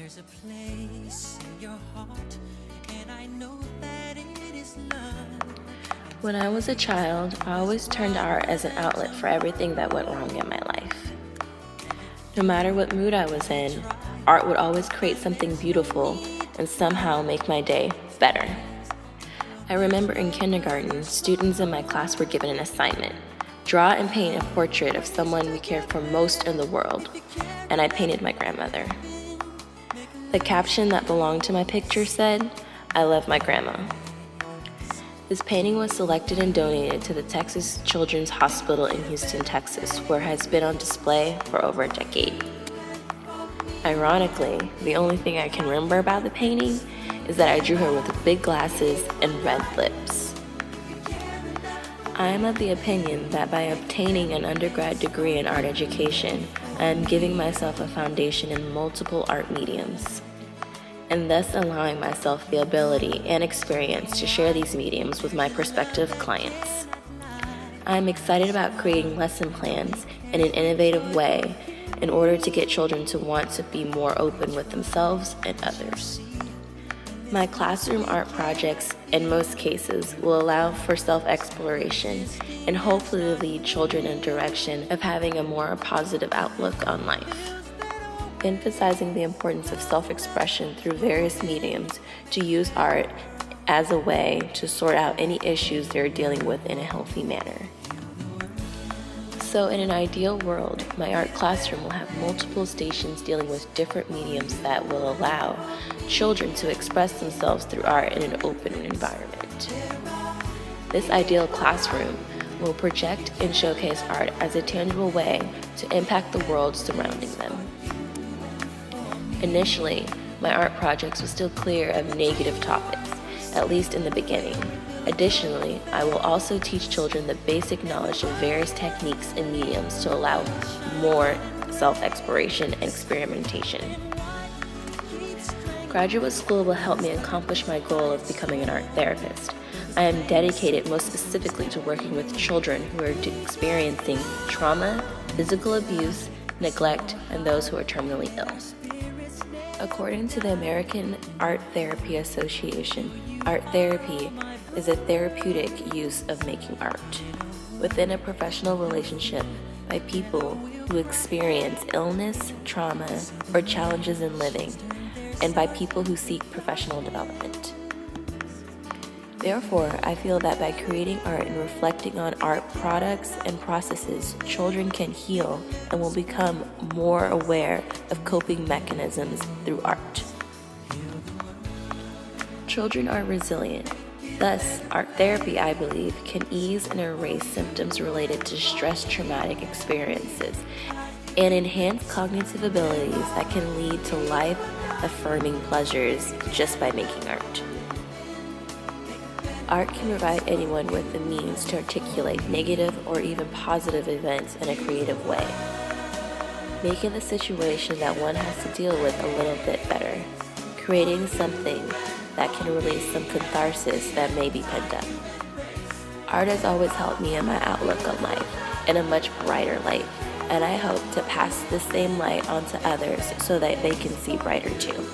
There's a place in your heart, and I know that it is love. When I was a child, I always turned to art as an outlet for everything that went wrong in my life. No matter what mood I was in, art would always create something beautiful and somehow make my day better. I remember in kindergarten, students in my class were given an assignment: draw and paint a portrait of someone we care for most in the world, and I painted my grandmother. The caption that belonged to my picture said, "I love my grandma." This painting was selected and donated to the Texas Children's Hospital in Houston, Texas, where it has been on display for over a decade. Ironically, the only thing I can remember about the painting is that I drew her with big glasses and red lips. I am of the opinion that by obtaining an undergrad degree in art education, I am giving myself a foundation in multiple art mediums, and thus allowing myself the ability and experience to share these mediums with my prospective clients. I am excited about creating lesson plans in an innovative way in order to get children to want to be more open with themselves and others. My classroom art projects, in most cases, will allow for self-exploration and hopefully lead children in a direction of having a more positive outlook on life. Emphasizing the importance of self-expression through various mediums to use art as a way to sort out any issues they're dealing with in a healthy manner. So in an ideal world, my art classroom will have multiple stations dealing with different mediums that will allow children to express themselves through art in an open environment. This ideal classroom will project and showcase art as a tangible way to impact the world surrounding them. Initially, my art projects will still clear of negative topics, at least in the beginning. Additionally, I will also teach children the basic knowledge of various techniques and mediums to allow more self-exploration and experimentation. Graduate school will help me accomplish my goal of becoming an art therapist. I am dedicated most specifically to working with children who are experiencing trauma, physical abuse, neglect, and those who are terminally ill. According to the American Art Therapy Association, art therapy is a therapeutic use of making art within a professional relationship by people who experience illness, trauma, or challenges in living, and by people who seek professional development. Therefore, I feel that by creating art and reflecting on art products and processes, children can heal and will become more aware of coping mechanisms through art. Children are resilient. Thus, art therapy, I believe, can ease and erase symptoms related to stress traumatic experiences and enhance cognitive abilities that can lead to life-affirming pleasures just by making art. Art can provide anyone with the means to articulate negative or even positive events in a creative way, making the situation that one has to deal with a little bit better, creating something that can release some catharsis that may be pent up. Art has always helped me in my outlook on life in a much brighter light, and I hope to pass the same light on to others so that they can see brighter too.